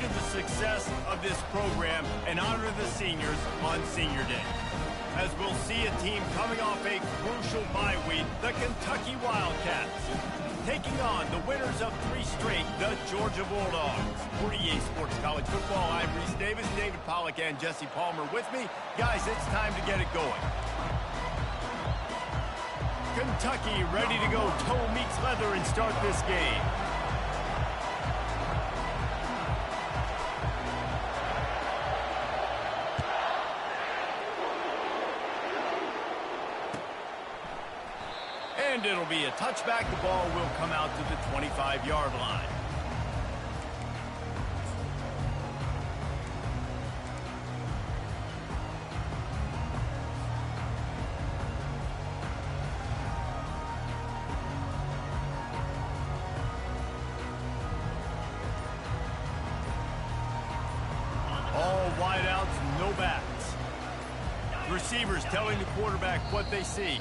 to the success of this program and honor the seniors on Senior Day. As we'll see a team coming off a crucial bye week, the Kentucky Wildcats, taking on the winners of 3 straight, the Georgia Bulldogs. For EA Sports College Football, I'm Reese Davis, David Pollack, and Jesse Palmer with me. Guys, it's time to get it going. Kentucky ready to go toe meets leather and start this game. And it'll be a touchback. The ball will come out to the 25-yard line. All wideouts, no backs. Receivers telling the quarterback what they see.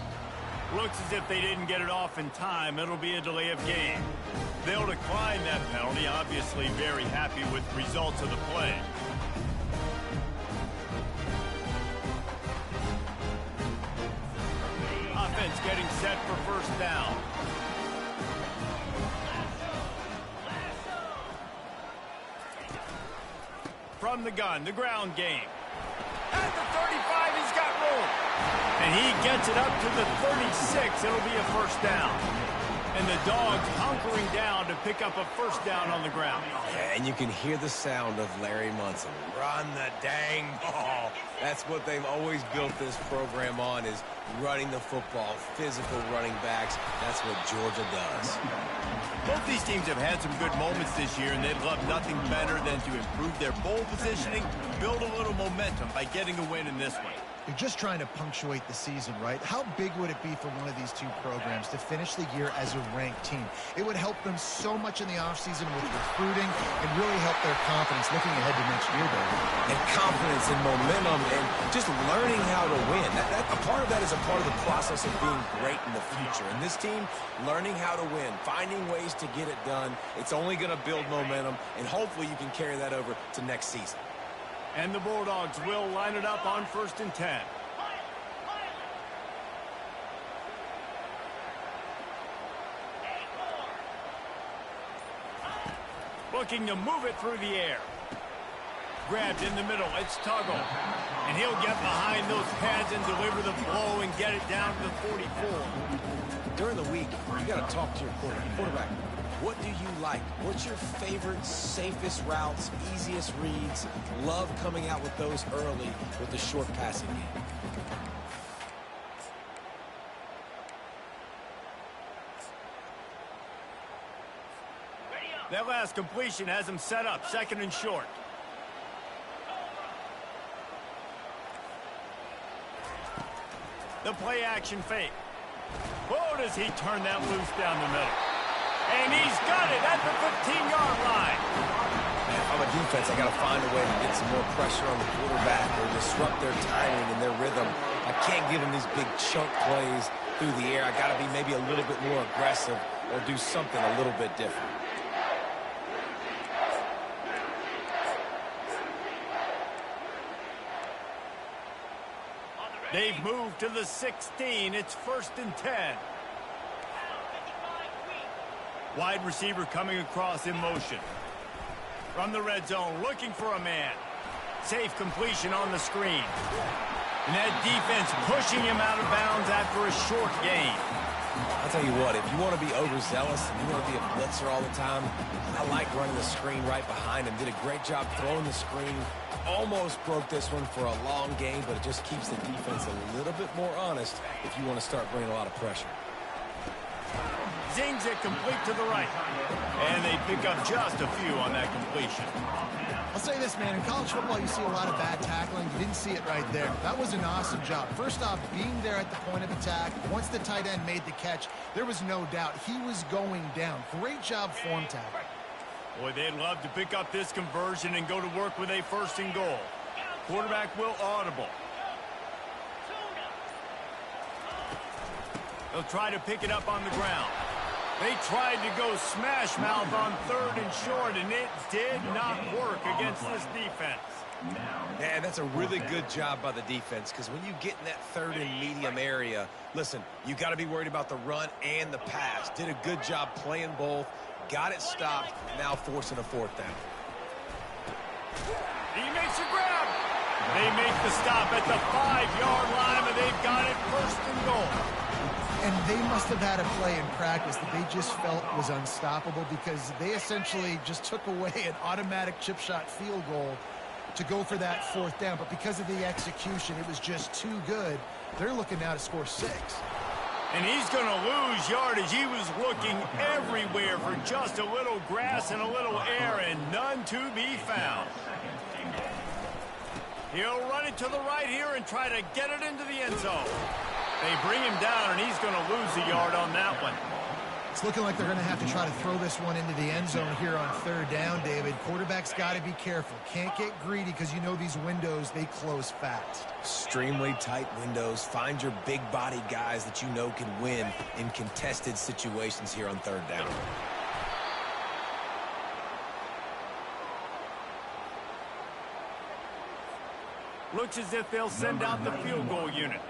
Looks as if they didn't get it off in time. It'll be a delay of game. They'll decline that penalty, obviously very happy with the results of the play. Offense getting set for first down. From the gun, the ground game. At the 35, he's got room. And he gets it up to the 36. It'll be a first down. And the Dogs hunkering down to pick up a first down on the ground. Yeah, and you can hear the sound of Larry Munson. Run the dang ball. That's what they've always built this program on, is running the football, physical running backs. That's what Georgia does. Both these teams have had some good moments this year, and they'd love nothing better than to improve their bowl positioning, build a little momentum by getting a win in this one. You're just trying to punctuate the season, right? How big would it be for one of these two programs to finish the year as a ranked team? It would help them so much in the offseason with recruiting and really help their confidence looking ahead to next year, though. And confidence and momentum and just learning how to win. A part of that is a part of the process of being great in the future. And this team, learning how to win, finding ways to get it done, it's only going to build momentum, and hopefully you can carry that over to next season. And the Bulldogs will line it up on 1st and 10. Looking to move it through the air. Grabbed in the middle. It's Tuggle. And he'll get behind those pads and deliver the blow and get it down to the 44. During the week, you got to talk to your quarterback. What do you like? What's your favorite, safest routes, easiest reads? Love coming out with those early with the short passing game. That last completion has him set up, 2nd and short. The play action fake. Oh, does he turn that loose down the middle? And he's got it at the 15-yard line. Man, if I'm a defense, I got to find a way to get some more pressure on the quarterback or disrupt their timing and their rhythm. I can't give them these big chunk plays through the air. I got to be maybe a little bit more aggressive or do something a little bit different. They've moved to the 16. It's 1st and 10. Wide receiver coming across in motion. From the red zone, looking for a man. Safe completion on the screen. And that defense pushing him out of bounds after a short gain. I'll tell you what, if you want to be overzealous and you want to be a blitzer all the time, I like running the screen right behind him. Did a great job throwing the screen. Almost broke this one for a long game, but it just keeps the defense a little bit more honest if you want to start bringing a lot of pressure. Zings it complete to the right. And they pick up just a few on that completion. I'll say this, man. In college football, you see a lot of bad tackling. You didn't see it right there. That was an awesome job. First off, being there at the point of attack. Once the tight end made the catch, there was no doubt he was going down. Great job form tackling. Boy, they'd love to pick up this conversion and go to work with a 1st and goal. Quarterback will audible. They'll try to pick it up on the ground. They tried to go smash mouth on 3rd and short, and it did not work against this defense. Yeah, that's a really good job by the defense, because when you get in that 3rd and medium area, listen, you got to be worried about the run and the pass. Did a good job playing both, got it stopped, now forcing a 4th down. He makes a grab. They make the stop at the 5-yard line, and they've got it 1st and goal. And they must have had a play in practice that they just felt was unstoppable, because they essentially just took away an automatic chip shot field goal to go for that 4th down. But because of the execution, it was just too good. They're looking now to score 6. And he's going to lose yardage. He was looking everywhere for just a little grass and a little air, and none to be found. He'll run it to the right here and try to get it into the end zone. They bring him down, and he's going to lose a yard on that one. It's looking like they're going to have to try to throw this one into the end zone here on 3rd down, David. Quarterback's got to be careful. Can't get greedy, because you know these windows, they close fast. Extremely tight windows. Find your big-bodied guys that you know can win in contested situations here on 3rd down. Looks as if they'll send out the field goal unit.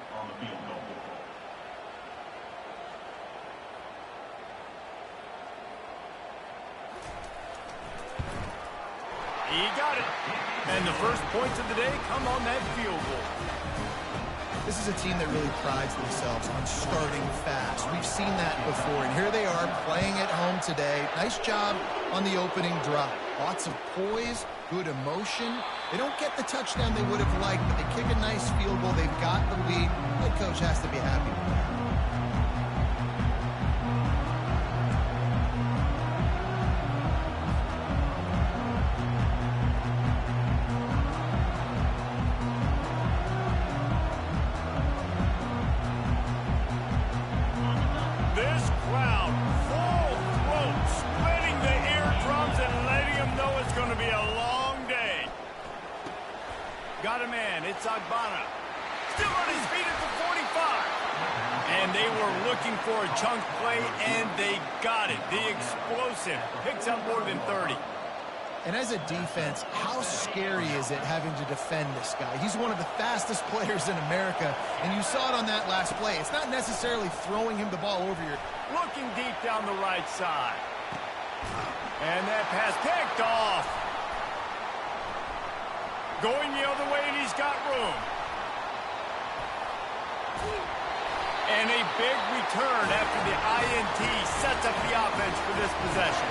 He got it. And the first points of the day come on that field goal. This is a team that really prides themselves on starting fast. We've seen that before, and here they are playing at home today. Nice job on the opening drive. Lots of poise, good emotion. They don't get the touchdown they would have liked, but they kick a nice field goal. They've got the lead. Head coach has to be happy with that. This crowd, full throat, splitting the eardrums and letting them know it's going to be a long day. Got a man, it's Agbana. Still on his feet at the 45. And they were looking for a chunk play, and they got it. The explosive picks up more than 30. And as a defense, how scary is it having to defend this guy? He's one of the fastest players in America, and you saw it on that last play. It's not necessarily throwing him the ball over your... Looking deep down the right side. And that pass picked off. Going the other way, and he's got room. And a big return after the INT sets up the offense for this possession.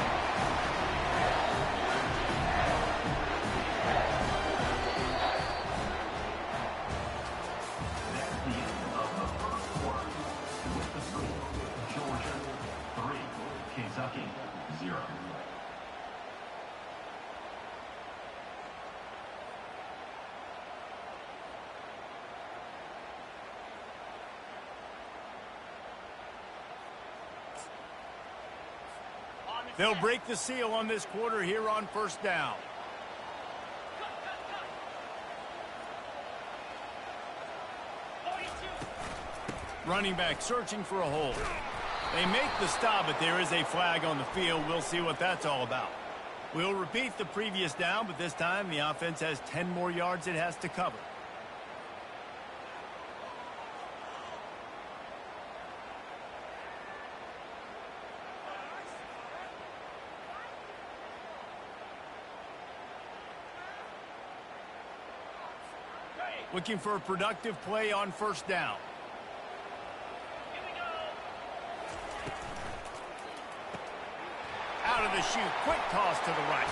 Kentucky, 0. They'll break the seal on this quarter here on 1st down. Running back searching for a hole. They make the stop, but there is a flag on the field. We'll see what that's all about. We'll repeat the previous down, but this time the offense has 10 more yards it has to cover. Looking for a productive play on 1st down. Out of the chute, quick toss to the right.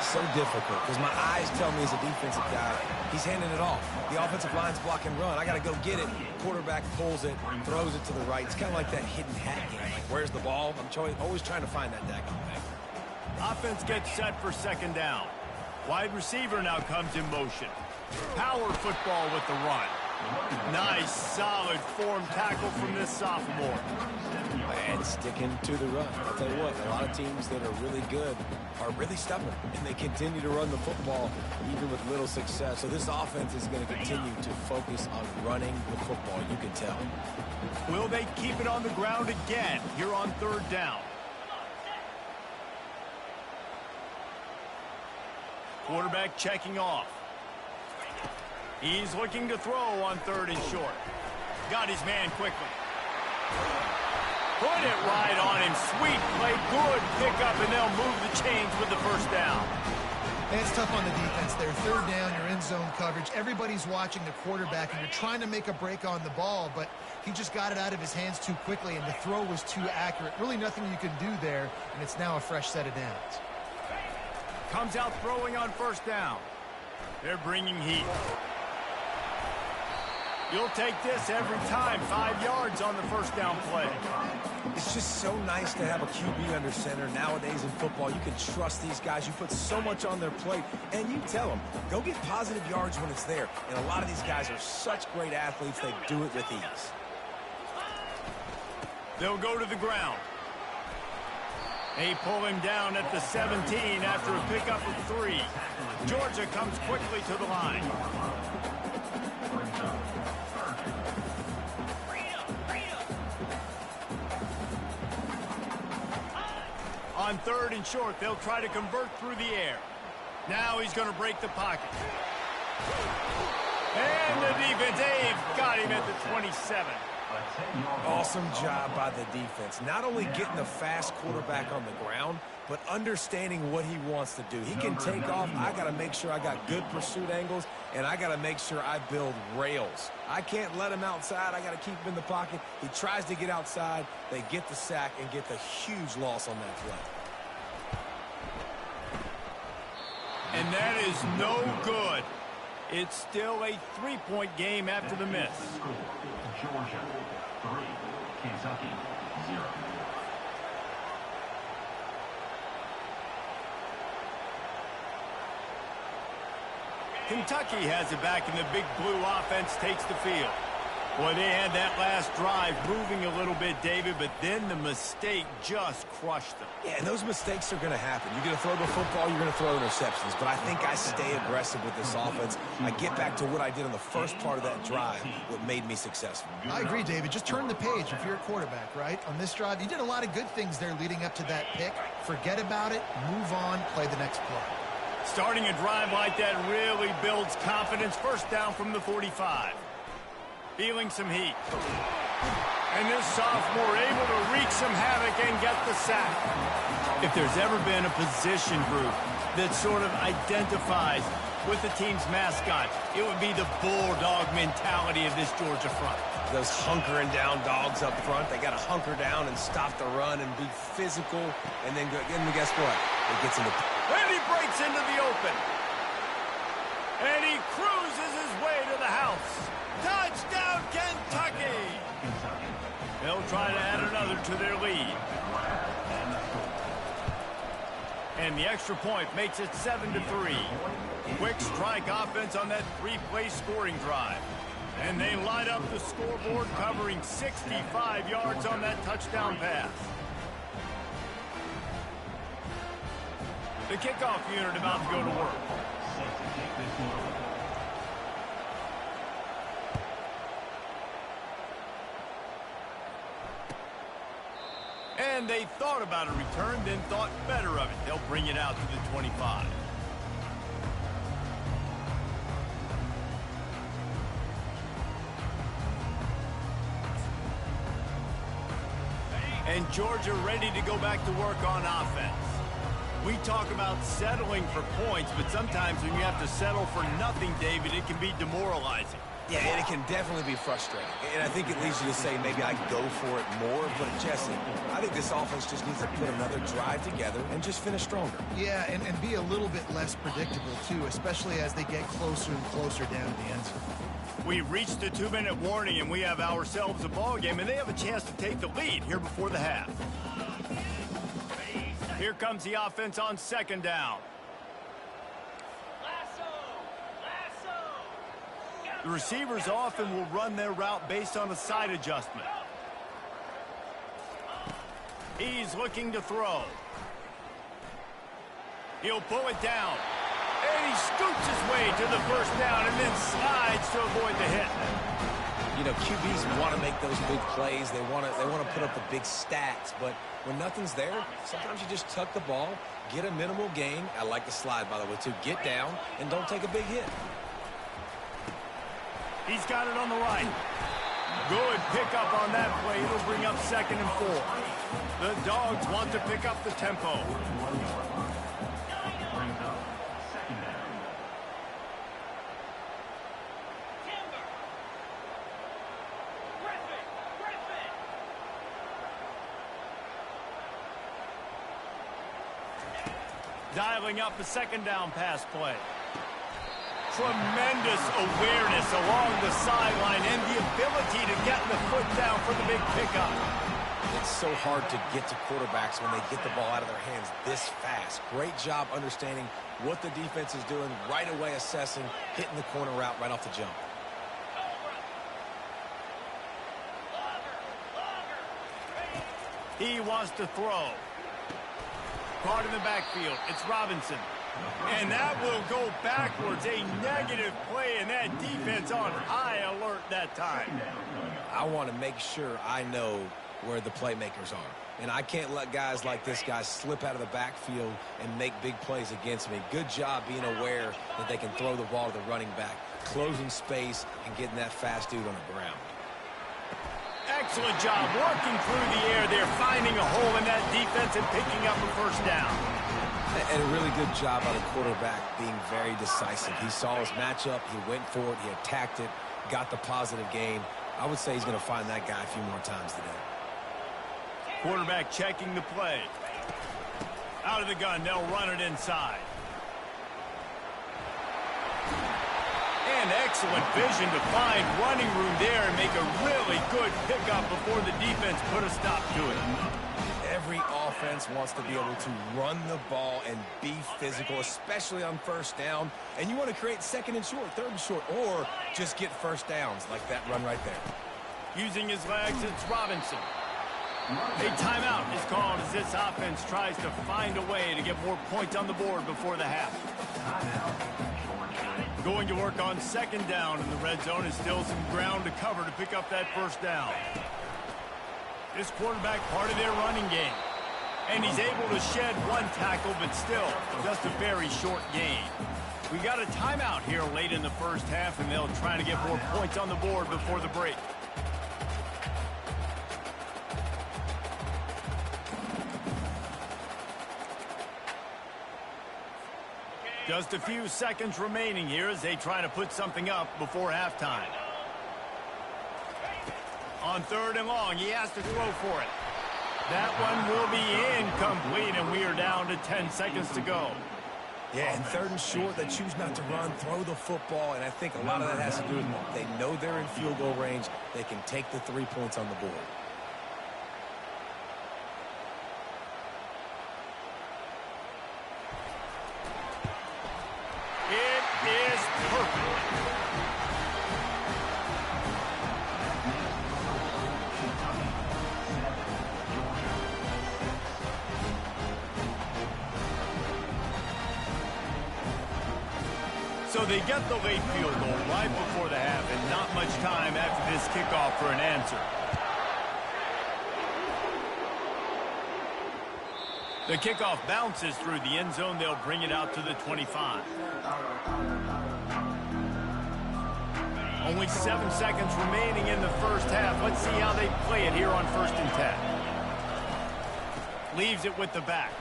So difficult, because my eyes tell me as a defensive guy, he's handing it off. The offensive line's block and run. I got to go get it. Quarterback pulls it, throws it to the right. It's kind of like that hidden hat game. Like, where's the ball? I'm always trying to find that daggone thing. Offense gets set for 2nd down. Wide receiver now comes in motion. Power football with the run. Nice, solid form tackle from this sophomore. And sticking to the run. I'll tell you what, a lot of teams that are really good are really stubborn, and they continue to run the football even with little success. So this offense is going to continue to focus on running the football, you can tell. Will they keep it on the ground again here on third down? Quarterback checking off. He's looking to throw on third and short. Got his man quickly. Put it right on him. Sweet play. Good pickup, and they'll move the chains with the first down. And it's tough on the defense there. Third down, you're in zone coverage. Everybody's watching the quarterback, and you're trying to make a break on the ball, but he just got it out of his hands too quickly, and the throw was too accurate. Really nothing you can do there, and it's now a fresh set of downs. Comes out throwing on first down. They're bringing heat. You'll take this every time. 5 yards on the first down play. It's just so nice to have a QB under center. Nowadays in football, you can trust these guys. You put so much on their plate, and you tell them, go get positive yards when it's there. And a lot of these guys are such great athletes, they do it with ease. They'll go to the ground. They pull him down at the 17 after a pickup of 3. Georgia comes quickly to the line. On third and short, they'll try to convert through the air. Now he's going to break the pocket. And the defense, they've got him at the 27. Awesome job by the defense. Not only getting the fast quarterback on the ground, but understanding what he wants to do. He can take off. I got to make sure I got good pursuit angles, and I got to make sure I build rails. I can't let him outside. I got to keep him in the pocket. He tries to get outside. They get the sack and get the huge loss on that play. And that is no good. It's still a 3-point game after the miss. Georgia 3, Kentucky 0. Kentucky has it back, and the big blue offense takes the field. Boy, they had that last drive moving a little bit, David, but then the mistake just crushed them. Yeah, and those mistakes are going to happen. You're going to throw the football, you're going to throw interceptions. But I think I stay aggressive with this offense. I get back to what I did on the first part of that drive, what made me successful. I agree, David. Just turn the page if you're a quarterback, right? On this drive, you did a lot of good things there leading up to that pick. Forget about it, move on, play the next play. Starting a drive like that really builds confidence. First down from the 45. Feeling some heat. And this sophomore able to wreak some havoc and get the sack. If there's ever been a position group that sort of identifies with the team's mascot, it would be the bulldog mentality of this Georgia front. Those hunkering down dogs up front, they got to hunker down and stop the run and be physical. And then guess what? It gets into... And he breaks into the open. And he cruises his way to the house. Touchdown, Kentucky! They'll try to add another to their lead. And the extra point makes it 7-3. Quick strike offense on that 3-play scoring drive. And they light up the scoreboard, covering 65 yards on that touchdown pass. The kickoff unit about to go to work. And they thought about a return, then thought better of it. They'll bring it out to the 25. And Georgia ready to go back to work on offense. We talk about settling for points, but sometimes when you have to settle for nothing, David, it can be demoralizing. Yeah, and it can definitely be frustrating. And I think it leads you to say maybe I go for it more. But, Jesse, I think this offense just needs to put another drive together and just finish stronger. Yeah, and be a little bit less predictable, too, especially as they get closer and closer down to the end zone. We reached the 2-minute warning, and we have ourselves a ball game, and they have a chance to take the lead here before the half. Here comes the offense on second down. The receivers often will run their route based on a side adjustment. He's looking to throw. He'll pull it down. And he scoots his way to the first down and then slides to avoid the hit. You know, QBs want to make those big plays. They want to put up the big stats. But when nothing's there, sometimes you just tuck the ball, get a minimal gain. I like the slide, by the way, too. Get down and don't take a big hit. He's got it on the right. Good pickup on that play. It'll bring up 2nd and 4. The Dogs want to pick up the tempo. Brings up 2nd down. Dialing up the 2nd down pass play. Tremendous awareness along the sideline and the ability to get the foot down for the big pickup. It's so hard to get to quarterbacks when they get the ball out of their hands this fast. Great job understanding what the defense is doing, right away assessing, hitting the corner route right off the jump. He wants to throw. Caught in the backfield. It's Robinson. And that will go backwards. A negative play, and that defense on high alert that time. I want to make sure I know where the playmakers are. And I can't let guys like this guy slip out of the backfield and make big plays against me. Good job being aware that they can throw the ball to the running back, closing space, and getting that fast dude on the ground. Excellent job working through the air there, finding a hole in that defense and picking up a first down. And a really good job by the quarterback being very decisive. He saw his matchup, he went for it, he attacked it, got the positive gain. I would say he's going to find that guy a few more times today. Quarterback checking the play. Out of the gun, they'll run it inside. And excellent vision to find running room there and make a really good pickup before the defense put a stop to it. Every offense wants to be able to run the ball and be physical, especially on first down. And you want to create 2nd and short, 3rd and short, or just get first downs like that run right there. Using his legs, it's Robinson. A timeout is called as this offense tries to find a way to get more points on the board before the half. Going to work on 2nd down in the red zone is still some ground to cover to pick up that first down. This quarterback part of their running game. And he's able to shed one tackle, but still just a very short gain. We got a timeout here late in the first half, and they'll try to get more points on the board before the break. Just a few seconds remaining here as they try to put something up before halftime. On 3rd and long, he has to throw for it. That one will be incomplete, and we are down to 10 seconds to go. Yeah, and 3rd and short, they choose not to run, throw the football, and I think a lot of that has to do with they know they're in field goal range. They can take the 3 points on the board. It is perfect. So they get the late field goal right before the half, and not much time after this kickoff for an answer. The kickoff bounces through the end zone. They'll bring it out to the 25. Only 7 seconds remaining in the first half. Let's see how they play it here on 1st and 10. Leaves it with the back.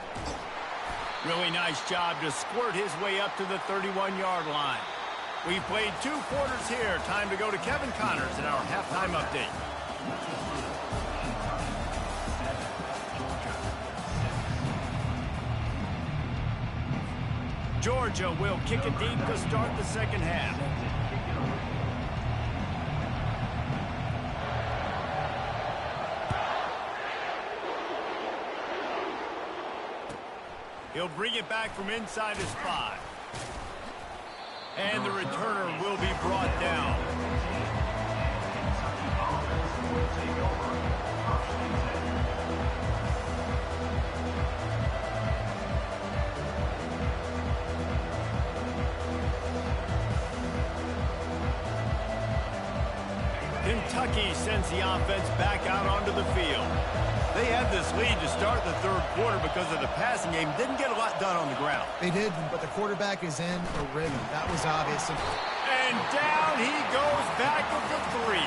Really nice job to squirt his way up to the 31-yard line. We've played 2 quarters here. Time to go to Kevin Connors in our halftime update. Georgia will kick it deep to start the second half. He'll bring it back from inside his 5. And the returner will be brought down. Kentucky offense will take over. First and 10. Kentucky sends the offense back out onto the field. They had this lead to start the third quarter because of the passing game. Didn't get a lot done on the ground. They did, but the quarterback is in a rhythm. That was obvious. And down he goes back with the three.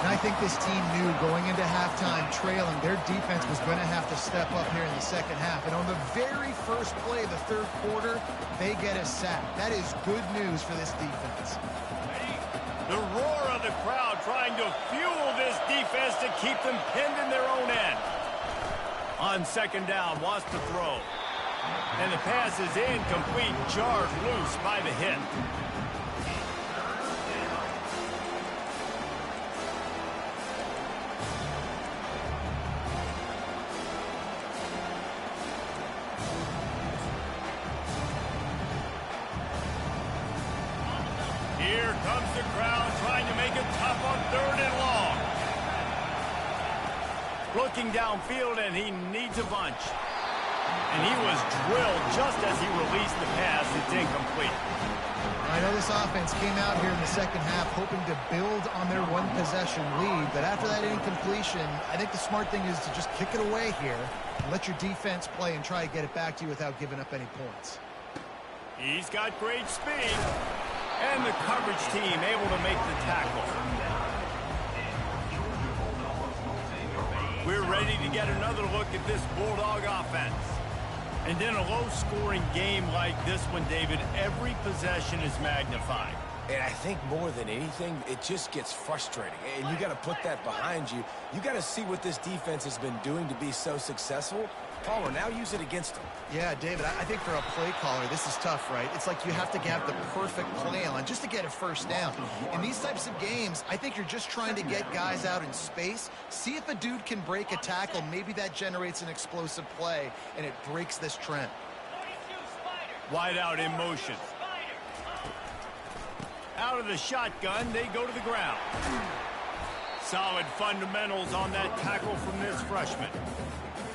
And I think this team knew going into halftime trailing, their defense was going to have to step up here in the second half. And on the very first play of the third quarter, they get a sack. That is good news for this defense. The roar of the crowd trying to fuel this defense to keep them pinned in their own end. On second down, wants to throw. And the pass is incomplete, jarred loose by the hit. Here comes the crowd trying to make it tough on third and long. Looking downfield, and he needs a bunch. And he was drilled just as he released the pass. It's incomplete. I know this offense came out here in the second half hoping to build on their one-possession lead, but after that incompletion, I think the smart thing is to just kick it away here and let your defense play and try to get it back to you without giving up any points. He's got great speed. And the coverage team able to make the tackle. We're ready to get another look at this Bulldog offense. And in a low-scoring game like this one, David, every possession is magnified. And I think more than anything, it just gets frustrating. And you got to put that behind you. You got to see what this defense has been doing to be so successful. Caller, now use it against them. Yeah, David, I think for a play caller, this is tough, right? It's like you have to have the perfect play on just to get a first down. In these types of games, I think you're just trying to get guys out in space, see if a dude can break a tackle. Maybe that generates an explosive play, and it breaks this trend. Wide out in motion. Out of the shotgun, they go to the ground. Solid fundamentals on that tackle from this freshman.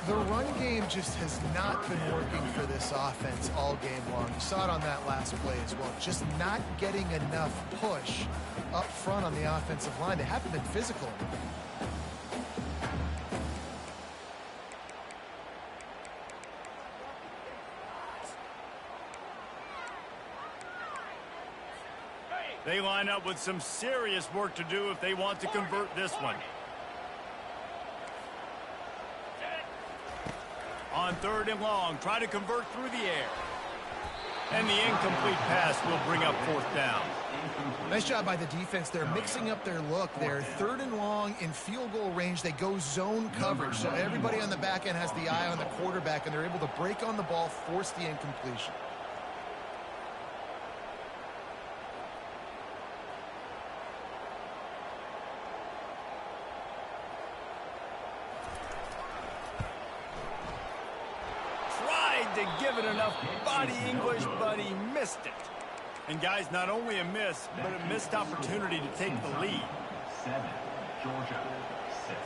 The run game just has not been working for this offense all game long. You saw it on that last play as well. Just not getting enough push up front on the offensive line. They haven't been physical. They line up with some serious work to do if they want to convert this one. On third and long, try to convert through the air. And the incomplete pass will bring up fourth down. Nice job by the defense. They're mixing up their look there. Third and long in field goal range. They go zone coverage. So everybody on the back end has the eye on the quarterback, and they're able to break on the ball, force the incompletion. To give it enough body English, but he missed it. And guys, not only a miss, but a missed opportunity to take the lead. 7, Georgia 6.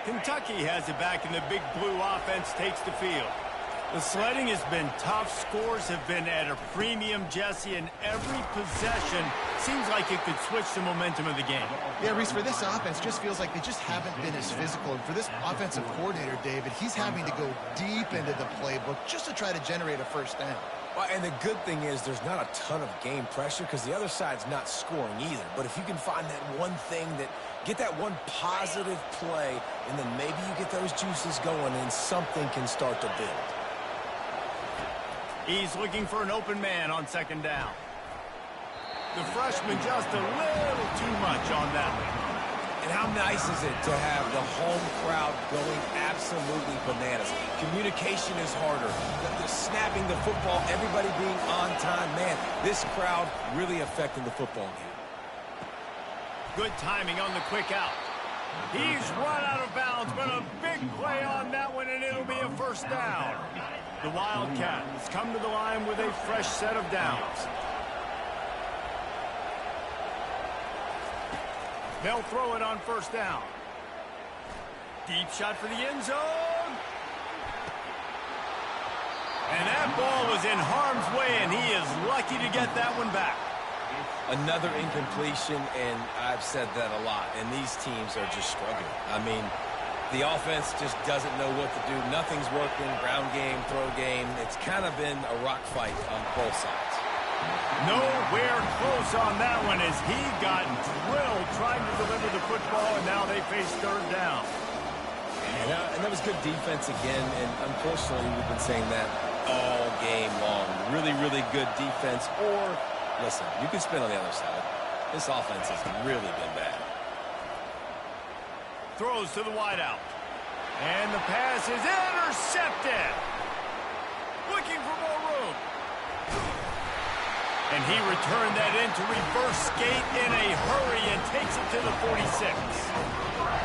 Kentucky has it back, and the big blue offense takes the field. The sledding has been tough. Scores have been at a premium, Jesse, and every possession seems like it could switch the momentum of the game. Yeah, Reese, for this offense, just feels like they just haven't been as physical. And for this offensive coordinator, David, he's having to go deep into the playbook just to try to generate a first down. Well, and the good thing is there's not a ton of game pressure because the other side's not scoring either. But if you can find that one thing that get that one positive play, and then maybe you get those juices going and something can start to build. He's looking for an open man on second down. The freshman just a little too much on that one. And how nice is it to have the home crowd going absolutely bananas? Communication is harder. The snapping the football, everybody being on time. Man, this crowd really affecting the football game. Good timing on the quick out. He's run out of bounds, but a big play on that one, and it'll be a first down. The Wildcats come to the line with a fresh set of downs. They'll throw it on first down. Deep shot for the end zone. And that ball was in harm's way, and he is lucky to get that one back. Another incompletion, and I've said that a lot, and these teams are just struggling. I mean, the offense just doesn't know what to do. Nothing's working, ground game, throw game. It's kind of been a rock fight on both sides. Nowhere close on that one as he got drilled trying to deliver the football, and now they face third down. And that was good defense again, and unfortunately we've been saying that all game long. Really, really good defense. Or, listen, you can spin on the other side. This offense has really been bad. Throws to the wideout. And the pass is intercepted. Looking for more room. And he returned that into reverse skate in a hurry and takes it to the 46.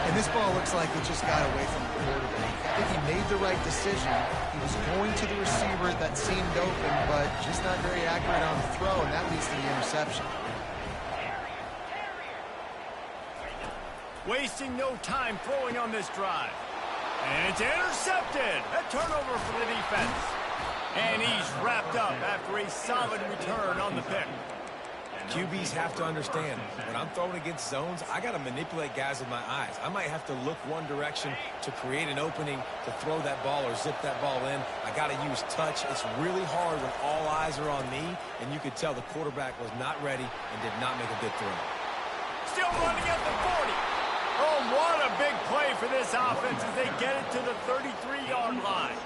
And this ball looks like it just got away from the quarterback. I think he made the right decision. He was going to the receiver that seemed open, but just not very accurate on the throw, and that leads to the interception. Wasting no time throwing on this drive. And it's intercepted. A turnover for the defense. And he's wrapped up after a solid return on the pick. QBs have to understand, when I'm throwing against zones, I got to manipulate guys with my eyes. I might have to look one direction to create an opening to throw that ball or zip that ball in. I got to use touch. It's really hard when all eyes are on me, and you could tell the quarterback was not ready and did not make a good throw. Still running at the 40. Oh, what a big play for this offense as they get it to the 33-yard line.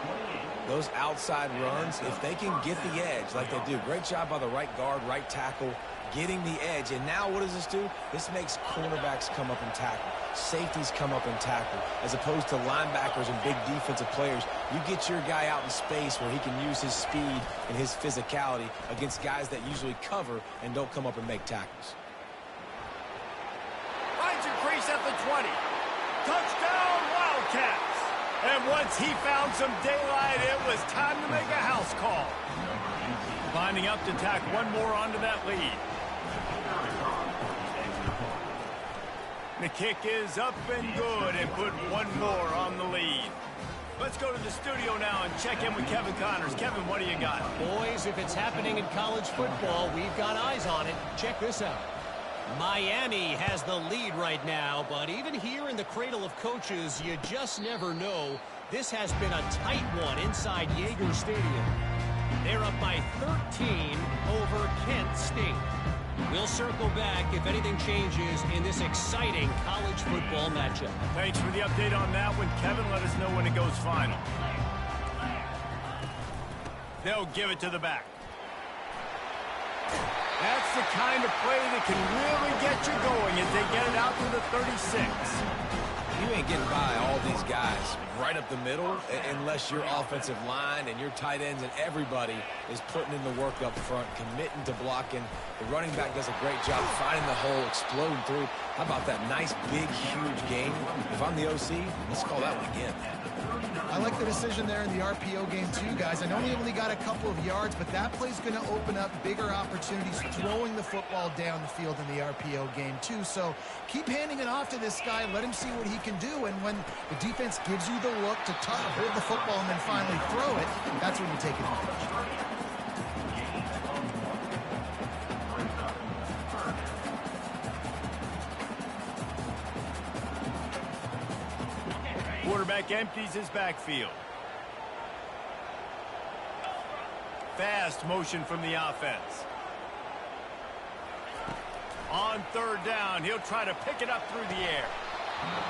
Those outside runs, if they can get the edge like they do, great job by the right guard, right tackle, getting the edge. And now what does this do? This makes cornerbacks come up and tackle. Safeties come up and tackle. As opposed to linebackers and big defensive players, you get your guy out in space where he can use his speed and his physicality against guys that usually cover and don't come up and make tackles. Finds a crease at the 20. Touchdown, Wildcats. And once he found some daylight, it was time to make a house call. Lining up to tack one more onto that lead. The kick is up and good and put one more on the lead. Let's go to the studio now and check in with Kevin Connors. Kevin, what do you got? Boys, if it's happening in college football, we've got eyes on it. Check this out. Miami has the lead right now, but even here in the cradle of coaches, you just never know. This has been a tight one inside Yager Stadium. They're up by 13 over Kent State. We'll circle back if anything changes in this exciting college football matchup. Thanks for the update on that one, Kevin. Let us know when it goes final. They'll give it to the back. That's the kind of play that can really get you going as they get it out to the 36. You ain't getting by all these guys right up the middle unless your offensive line and your tight ends and everybody is putting in the work up front, committing to blocking. The running back does a great job finding the hole, exploding through. How about that nice, big, huge game? If I'm the OC, let's call that one again. I like the decision there in the RPO game too, guys. I know he only got a couple of yards, but that play's going to open up bigger opportunities throwing the football down the field in the RPO game too. So keep handing it off to this guy. Let him see what he can do. And when the defense gives you the look to hold the football and then finally throw it, that's when you take advantage. Quarterback empties his backfield. Fast motion from the offense. On third down, he'll try to pick it up through the air.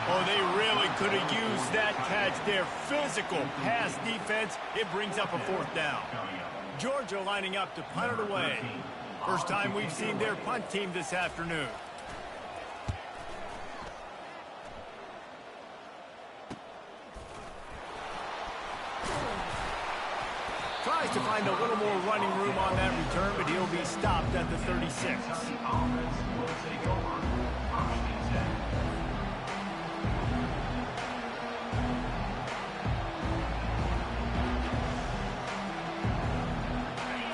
Oh, they really could have used that catch there. Physical pass defense. It brings up a fourth down. Georgia lining up to punt it away. First time we've seen their punt team this afternoon. Tries to find a little more running room on that return, but he'll be stopped at the 36.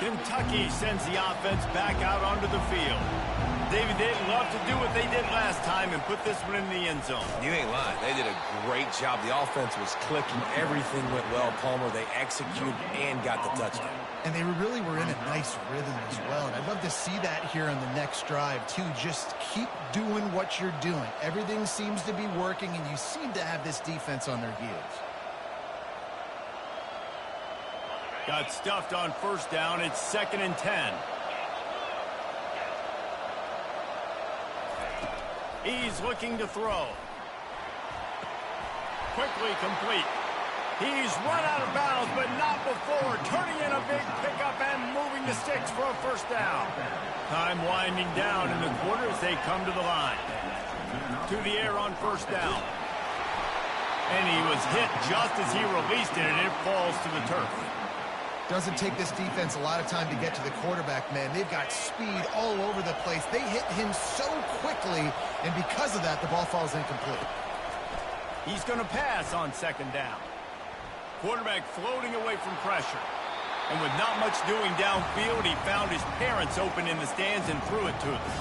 Kentucky sends the offense back out onto the field. David, they'd love to do what they did last time and put this one in the end zone. You ain't lying. They did a great job. The offense was clicking. Everything went well, Palmer. They executed and got the touchdown. And they really were in a nice rhythm as well. And I'd love to see that here on the next drive, too. Just keep doing what you're doing. Everything seems to be working, and you seem to have this defense on their heels. Got stuffed on first down. It's 2nd and 10. He's looking to throw. Quickly complete. He's run out of bounds, but not before. Turning in a big pickup and moving the sticks for a first down. Time winding down in the quarter as they come to the line. To the air on first down. And he was hit just as he released it, and it falls to the turf. Doesn't take this defense a lot of time to get to the quarterback, man. They've got speed all over the place. They hit him so quickly, and because of that, the ball falls incomplete. He's going to pass on 2nd down. Quarterback floating away from pressure. And with not much doing downfield, he found his parents open in the stands and threw it to them.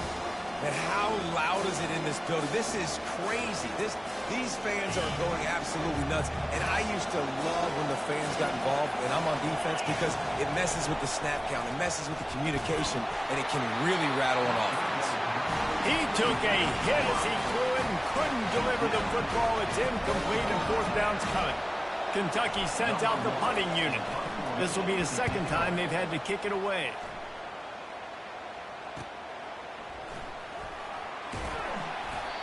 And how loud is it in this building? This is crazy. These fans are going absolutely nuts. And I used to love when the fans got involved, and I'm on defense, because it messes with the snap count. It messes with the communication, and it can really rattle an offense. He took a hit as he threw it and couldn't deliver the football. It's incomplete, and 4th down's coming. Kentucky sends out the punting unit. This will be the 2nd time they've had to kick it away.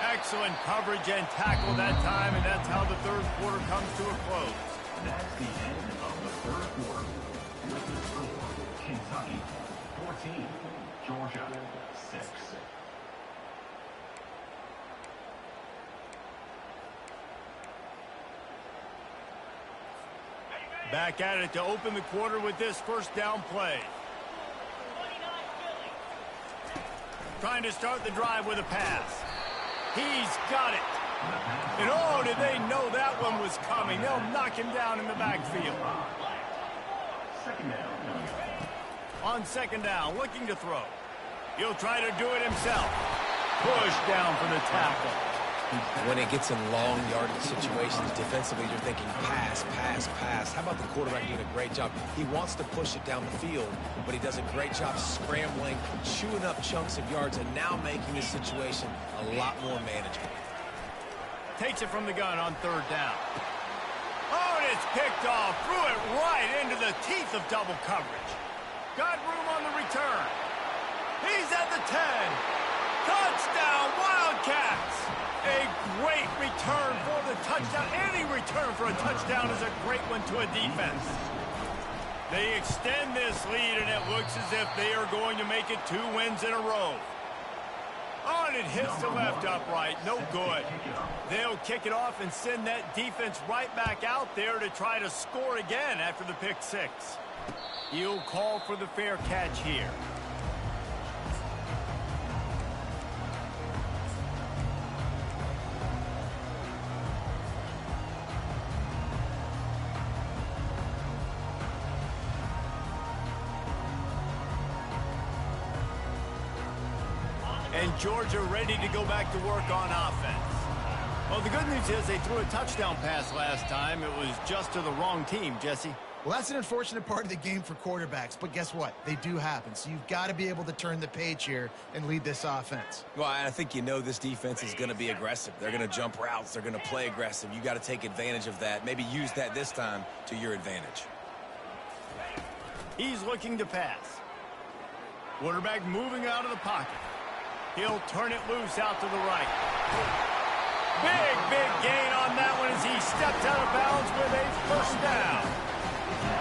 Excellent coverage and tackle that time, and that's how the 3rd quarter comes to a close. That's the end of the 3rd quarter. With the score, Kentucky 14, Georgia 6. Back at it to open the quarter with this first down play. Trying to start the drive with a pass. He's got it. And oh, did they know that one was coming. They'll knock him down in the backfield. 2nd down. On 2nd down, looking to throw. He'll try to do it himself. Push down for the tackle. When it gets in long yardage situations, defensively, you're thinking pass, pass, pass. How about the quarterback doing a great job? He wants to push it down the field, but he does a great job scrambling, chewing up chunks of yards, and now making this situation a lot more manageable. Takes it from the gun on 3rd down. Oh, and it's picked off. Threw it right into the teeth of double coverage. Got room on the return. He's at the 10. Touchdown, Wildcats! A great return for the touchdown. Any return for a touchdown is a great one to a defense. They extend this lead, and it looks as if they are going to make it 2 wins in a row. Oh, and it hits the left upright. No good. They'll kick it off and send that defense right back out there to try to score again after the pick 6. He'll call for the fair catch here. And Georgia ready to go back to work on offense. Well, the good news is they threw a touchdown pass last time. It was just to the wrong team, Jesse. Well, that's an unfortunate part of the game for quarterbacks, but guess what? They do happen, so you've got to be able to turn the page here and lead this offense. Well, I think this defense is going to be aggressive. They're going to jump routes. They're going to play aggressive. You got to take advantage of that. Maybe use that this time to your advantage. He's looking to pass. Quarterback moving out of the pocket. He'll turn it loose out to the right. Big gain on that one as he steps out of bounds with a first down.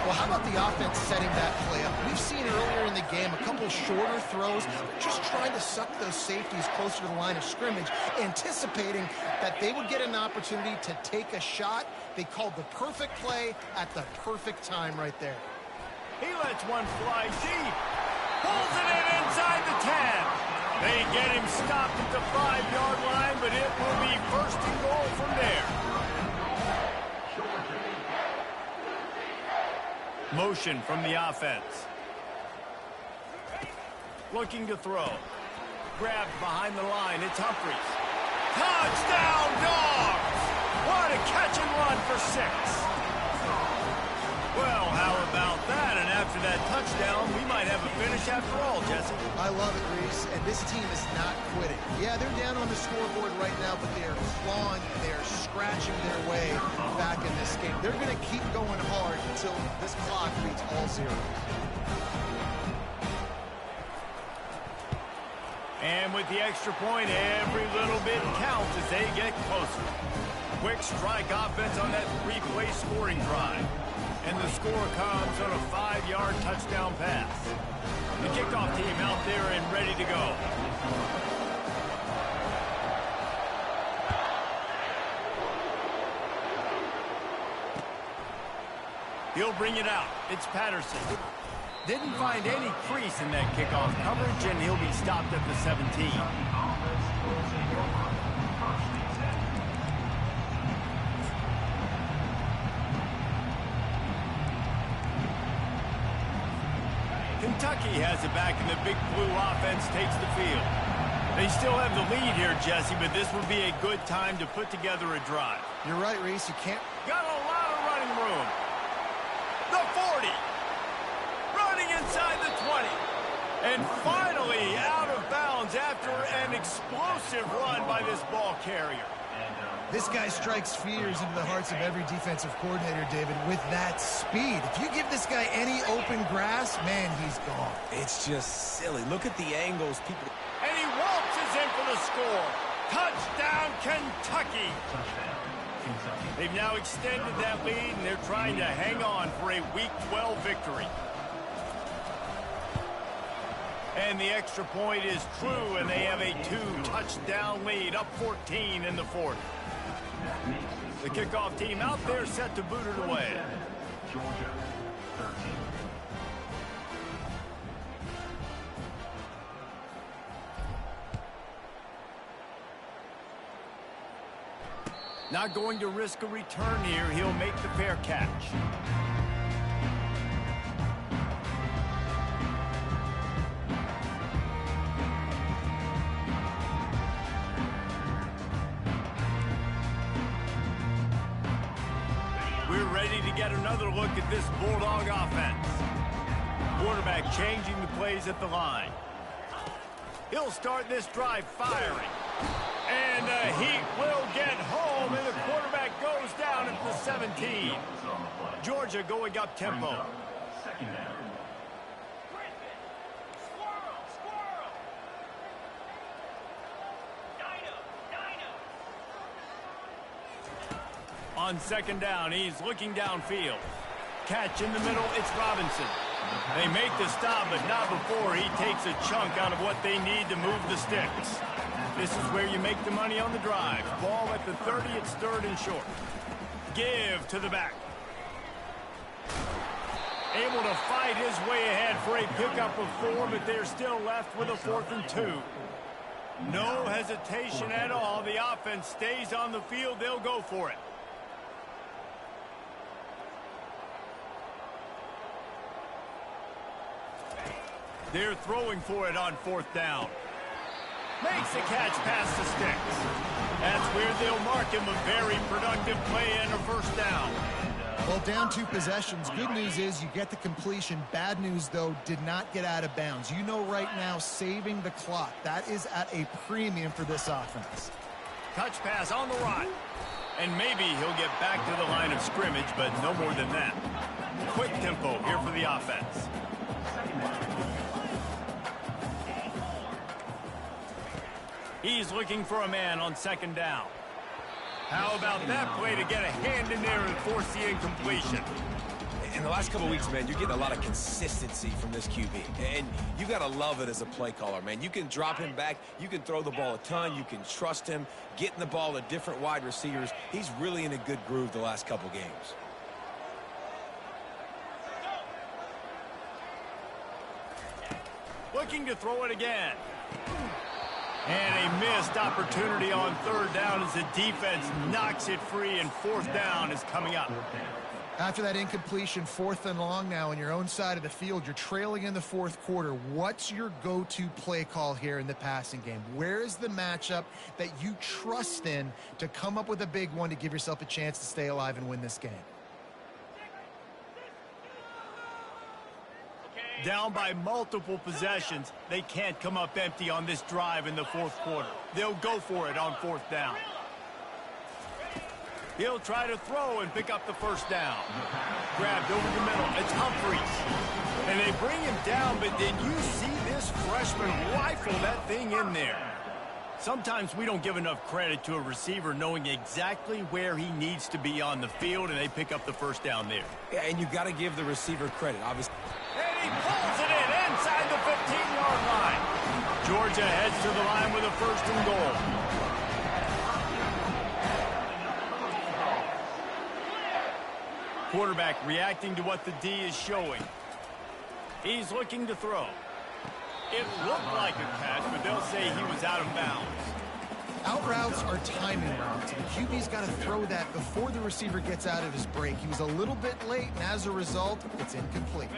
Well, how about the offense setting that play up? We've seen earlier in the game a couple shorter throws, just trying to suck those safeties closer to the line of scrimmage, anticipating that they would get an opportunity to take a shot. They called the perfect play at the perfect time right there. He lets one fly deep. Pulls it in inside the 10. They get him stopped at the 5-yard line, but it will be 1st and goal from there. Motion from the offense. looking to throw. Grabbed behind the line. It's Humphries. Touchdown, Dogs! What a catch and run for 6. Well, how about that? And after that touchdown, we might have a finish after all, Jesse. I love it, Reese, and this team is not quitting. Yeah, they're down on the scoreboard right now, but they are clawing, they are scratching their way back in this game. They're going to keep going hard until this clock reads all 0. And with the extra point, every little bit counts as they get closer. Quick strike offense on that 3-play scoring drive. And the score comes on a 5-yard touchdown pass. The kickoff team out there and ready to go. He'll bring it out. It's Patterson. Didn't find any crease in that kickoff coverage, and he'll be stopped at the 17. Kentucky has it back, and the Big Blue offense takes the field. They still have the lead here, Jesse, but this would be a good time to put together a drive. You're right, Reese. You can't... Got a lot of running room. The 40. Running inside the 20. And finally out of bounds after an explosive run by this ball carrier. This guy strikes fears into the hearts of every defensive coordinator, David, with that speed. If you give this guy any open grass, man, he's gone. It's just silly. Look at the angles people... And he waltzes in for the score. Touchdown, Kentucky. They've now extended that lead, and they're trying to hang on for a Week 12 victory. And the extra point is true, and they have a 2-touchdown lead, up 14 in the 4th. The kickoff team out there set to boot it away. Georgia, 13. Not going to risk a return here. He'll make the fair catch. We're ready to get another look at this Bulldog offense. Quarterback changing the plays at the line. He'll start this drive firing. And the Heat will get home, and the quarterback goes down at the 17. Georgia going up tempo. Second down. On second down, he's looking downfield. Catch in the middle, it's Robinson. They make the stop, but not before he takes a chunk out of what they need to move the sticks. This is where you make the money on the drive. Ball at the 30, it's 3rd and short. Give to the back. Able to fight his way ahead for a pickup of 4, but they're still left with a 4th and 2. No hesitation at all. The offense stays on the field. They'll go for it. They're throwing for it on 4th down. Makes a catch past the sticks. That's where they'll mark him a very productive play and a 1st down. Well, down 2 possessions. Good news is you get the completion. Bad news, though, did not get out of bounds. You know right now, saving the clock. That is at a premium for this offense. Touch pass on the run. And maybe he'll get back to the line of scrimmage, but no more than that. Quick tempo here for the offense. He's looking for a man on 2nd down. How about that play to get a hand in there and force the incompletion? In the last couple of weeks, man, you're getting a lot of consistency from this QB. And you got to love it as a play caller, man. You can drop him back. You can throw the ball a ton. You can trust him. Getting the ball to different wide receivers. He's really in a good groove the last couple games. Looking to throw it again. And a missed opportunity on 3rd down as the defense knocks it free, and 4th down is coming up. After that incompletion, 4th and long now on your own side of the field, you're trailing in the 4th quarter. What's your go-to play call here in the passing game? Where is the matchup that you trust in to come up with a big one to give yourself a chance to stay alive and win this game? Down by multiple possessions, they can't come up empty on this drive in the 4th quarter. They'll go for it on 4th down. He'll try to throw and pick up the 1st down. Grabbed over the middle. It's Humphries. And they bring him down, but did you see this freshman rifle that thing in there? Sometimes we don't give enough credit to a receiver knowing exactly where he needs to be on the field, and they pick up the 1st down there. Yeah, and you've got to give the receiver credit, obviously. And he pulls it in inside the 15-yard line. Georgia heads to the line with a 1st and goal. Quarterback reacting to what the D is showing. He's looking to throw. It looked like a catch, but they'll say he was out of bounds. Out routes are timing routes. The QB's got to throw that before the receiver gets out of his break. He was a little bit late, and as a result, it's incomplete.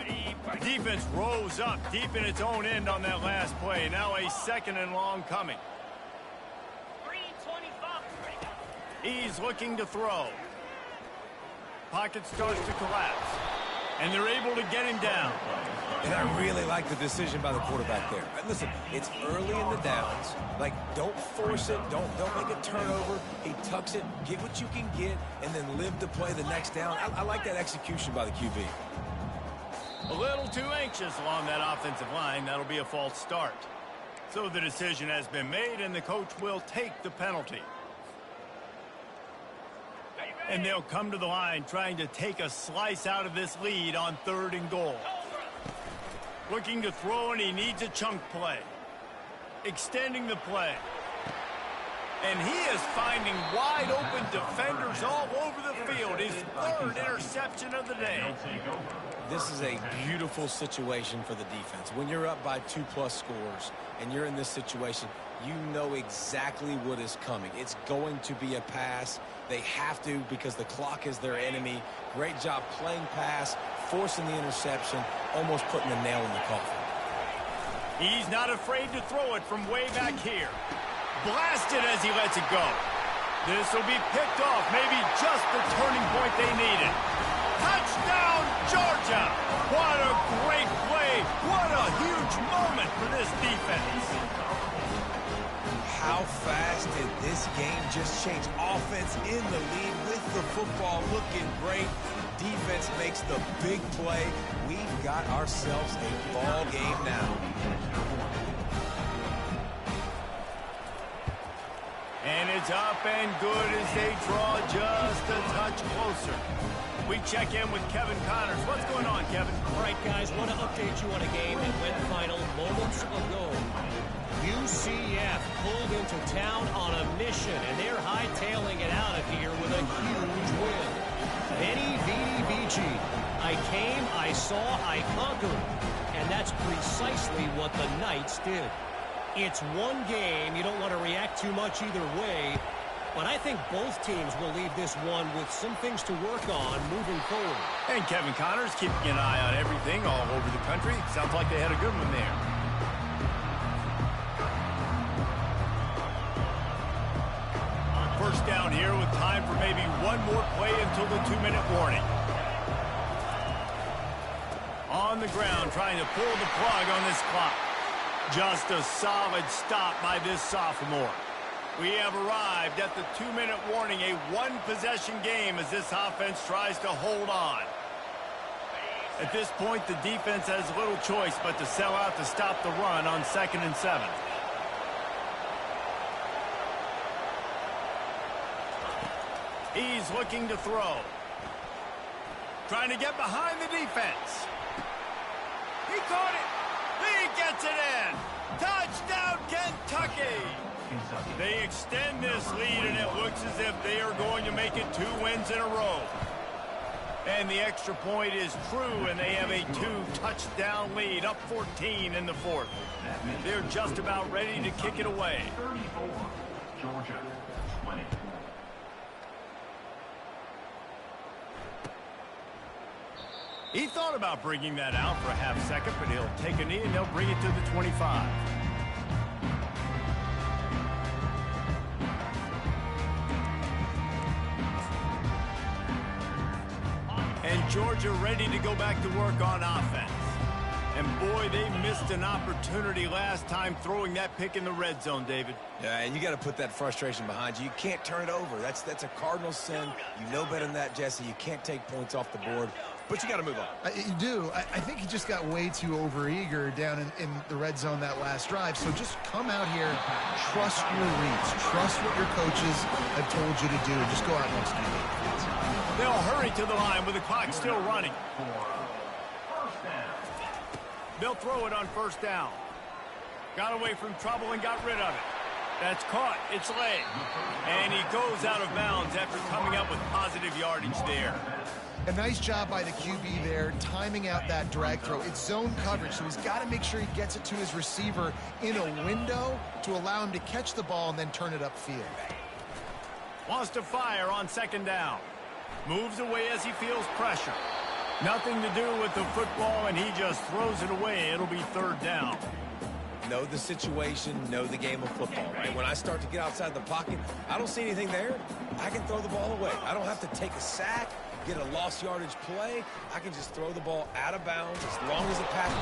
Defense rose up deep in its own end on that last play. Now a 2nd and long coming. 3:25. He's looking to throw. Pocket starts to collapse, and they're able to get him down. And I really like the decision by the quarterback there. Listen, it's early in the downs. Like, don't force it. Don't make a turnover. He tucks it, get what you can get, and then live to play the next down. I like that execution by the QB. A little too anxious along that offensive line. That'll be a false start. So the decision has been made, and the coach will take the penalty. And they'll come to the line trying to take a slice out of this lead on 3rd and goal. Looking to throw, and he needs a chunk play. Extending the play. And he is finding wide open defenders all over the field. His 3rd interception of the day. This is a beautiful situation for the defense. When you're up by 2+ scores and you're in this situation, you know exactly what is coming. It's going to be a pass. They have to because the clock is their enemy. Great job playing pass, forcing the interception, almost putting the nail in the coffin. He's not afraid to throw it from way back here. Blasted as he lets it go. This will be picked off, maybe just the turning point they needed. Touchdown, Georgia! What a great play. What a huge moment for this defense. How fast did this game just change? Offense in the lead with the football looking great. Defense makes the big play. We've got ourselves a ball game now. And it's up and good as they draw just a touch closer. We check in with Kevin Connors. What's going on, Kevin? All right, guys, want to update you on a game that went final moments ago. UCF pulled into town on a mission, and they're hightailing it out of here with a huge win. Benny Vidi Vici. I came, I saw, I conquered. And that's precisely what the Knights did. It's one game. You don't want to react too much either way. But I think both teams will leave this one with some things to work on moving forward. And Kevin Connors keeping an eye on everything all over the country. Sounds like they had a good one there. First down here with time for maybe one more play until the 2-minute warning. On the ground, trying to pull the plug on this clock. Just a solid stop by this sophomore. We have arrived at the 2-minute warning, a one-possession game as this offense tries to hold on. At this point, the defense has little choice but to sell out to stop the run on 2nd and 7. He's looking to throw. Trying to get behind the defense. He caught it. He gets it in. Touchdown, Kentucky. They extend this lead, and it looks as if they are going to make it 2 wins in a row. And the extra point is true, and they have a 2-touchdown lead, up 14 in the 4th. They're just about ready to kick it away. 34, Georgia, 20. He thought about bringing that out for a half second, but he'll take a knee and they'll bring it to the 25. And Georgia ready to go back to work on offense. And boy, they missed an opportunity last time throwing that pick in the red zone, David. Yeah, and you got to put that frustration behind you. You can't turn it over. That's a cardinal sin. You know better than that, Jesse. You can't take points off the board, but you got to move on. You do. I think he just got way too overeager down in the red zone that last drive. So just come out here, trust your reads, trust what your coaches have told you to do, and just go out and execute it. They'll hurry to the line with the clock still running. They'll throw it on first down. Got away from trouble and got rid of it. That's caught. It's late. And he goes out of bounds after coming up with positive yardage there. A nice job by the QB there, timing out that drag throw. It's zone coverage, so he's got to make sure he gets it to his receiver in a window to allow him to catch the ball and then turn it upfield. Wants to fire on second down. Moves away as he feels pressure. Nothing to do with the football, and he just throws it away. It'll be third down. Know the situation, know the game of football, right? When I start to get outside the pocket, I don't see anything there. I can throw the ball away. I don't have to take a sack, get a lost yardage play. I can just throw the ball out of bounds as long as it passes.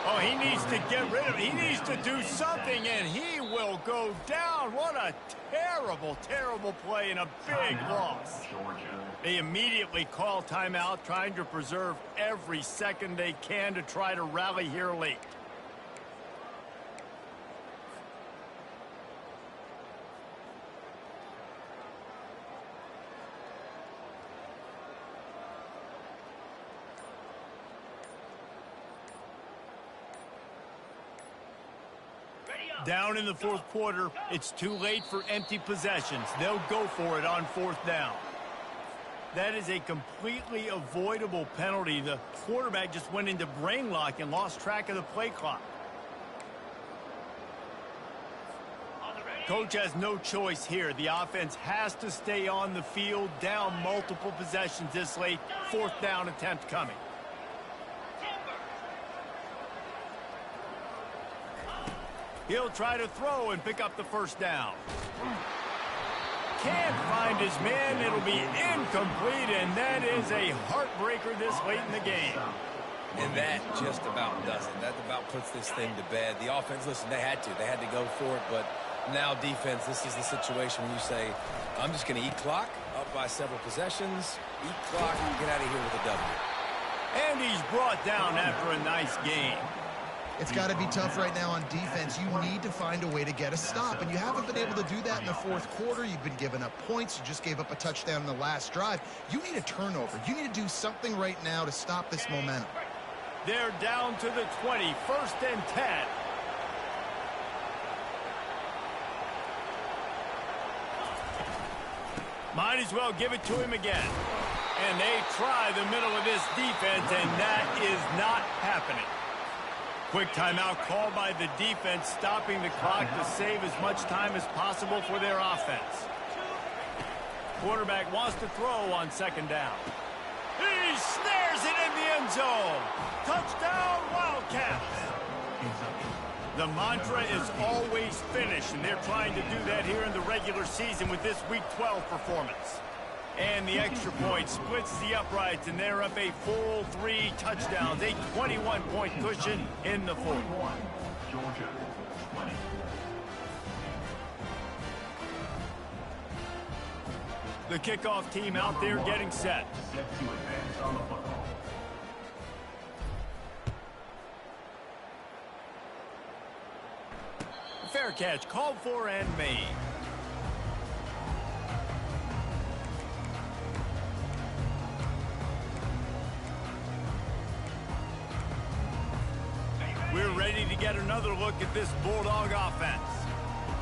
Oh, he needs to get rid of it. He needs to do something, and he will go down. What a terrible, terrible play and a big loss. They immediately call timeout, trying to preserve every second they can to try to rally here late. Down in the fourth quarter, it's too late for empty possessions. They'll go for it on fourth down. That is a completely avoidable penalty. The quarterback just went into brain lock and lost track of the play clock. Coach has no choice here. The offense has to stay on the field, down multiple possessions this late. Fourth down attempt coming. He'll try to throw and pick up the first down. Can't find his man. It'll be incomplete, and that is a heartbreaker this late in the game. And that just about does it. That about puts this thing to bed. The offense, listen, they had to go for it, but now defense, this is the situation when you say, I'm just going to eat clock, up by several possessions, eat clock, and get out of here with a W. And he's brought down after a nice game. It's got to be tough right now on defense. You need to find a way to get a stop, and you haven't been able to do that in the fourth quarter. You've been giving up points. You just gave up a touchdown in the last drive. You need a turnover. You need to do something right now to stop this momentum. They're down to the 20, 1st and 10. Might as well give it to him again. And they try the middle of this defense, and that is not happening. Quick timeout called by the defense, stopping the clock to save as much time as possible for their offense. Quarterback wants to throw on second down. He snares it in the end zone. Touchdown, Wildcats. The mantra is always finish, and they're trying to do that here in the regular season with this Week 12 performance. And the extra point splits the uprights, and they're up a full 3 touchdowns, a 21-point cushion in the fourth. Georgia 20. The kickoff team out there getting set. Set to advance on the football. Fair catch called for and made. We're ready to get another look at this Bulldog offense.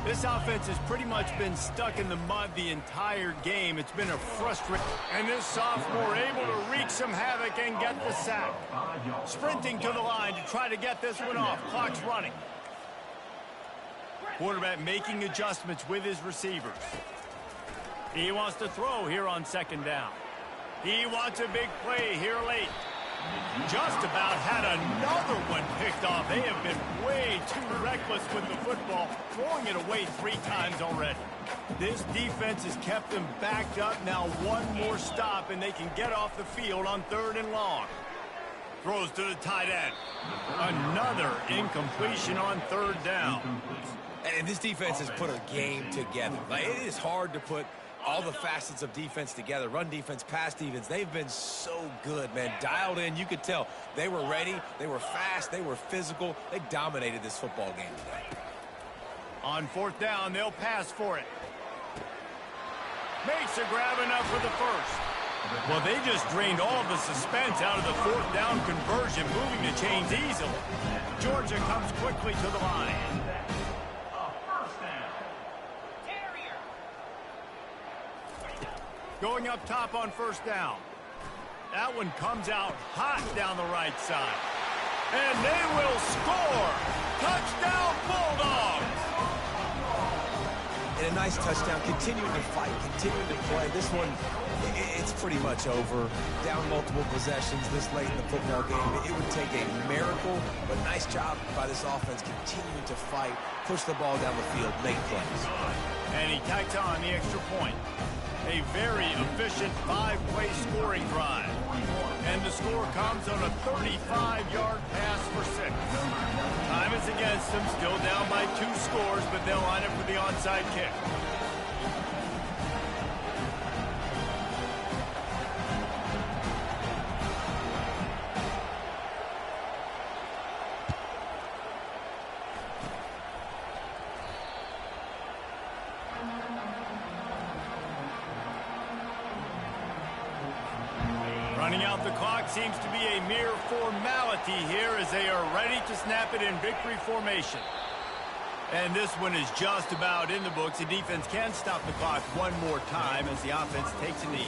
This offense has pretty much been stuck in the mud the entire game. It's been a frustrating. And this sophomore able to wreak some havoc and get the sack. Sprinting to the line to try to get this one off. Clock's running. Quarterback making adjustments with his receivers. He wants to throw here on second down. He wants a big play here late. Just about had another one picked off. They have been way too reckless with the football, throwing it away 3 times already. This defense has kept them backed up. Now one more stop, and they can get off the field on 3rd and long. Throws to the tight end. Another incompletion on 3rd down. And this defense has put a game together. Like, it is hard to put all the facets of defense together. Run defense, pass defense. They've been so good, man. Dialed in. You could tell they were ready. They were fast. They were physical. They dominated this football game today. On 4th down, they'll pass for it. Makes a grab enough for the first. Well, they just drained all of the suspense out of the 4th down conversion, moving the chains easily. Georgia comes quickly to the line. Going up top on 1st down. That one comes out hot down the right side. And they will score! Touchdown Bulldogs! And a nice touchdown. Continuing to fight, continuing to play. This one, it's pretty much over. Down multiple possessions this late in the football game. It would take a miracle, but nice job by this offense continuing to fight, push the ball down the field, make plays. And he tacks on the extra point. A very efficient 5-play scoring drive. And the score comes on a 35-yard pass for 6. Time is against them, still down by 2 scores, but they'll line up for the onside kick. Running out the clock seems to be a mere formality here as they are ready to snap it in victory formation. And this one is just about in the books. The defense can stop the clock one more time as the offense takes a knee.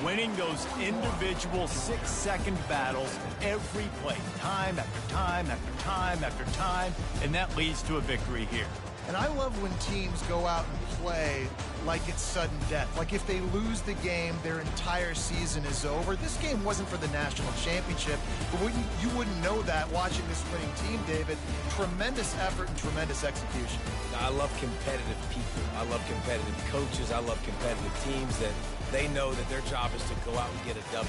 Winning those individual 6-second battles every play, time after time after time after time, and that leads to a victory here. And I love when teams go out and play like it's sudden death. Like if they lose the game, their entire season is over. This game wasn't for the national championship, but you wouldn't know that watching this winning team, David. Tremendous effort and tremendous execution. I love competitive people. I love competitive coaches. I love competitive teams that they know that their job is to go out and get a W.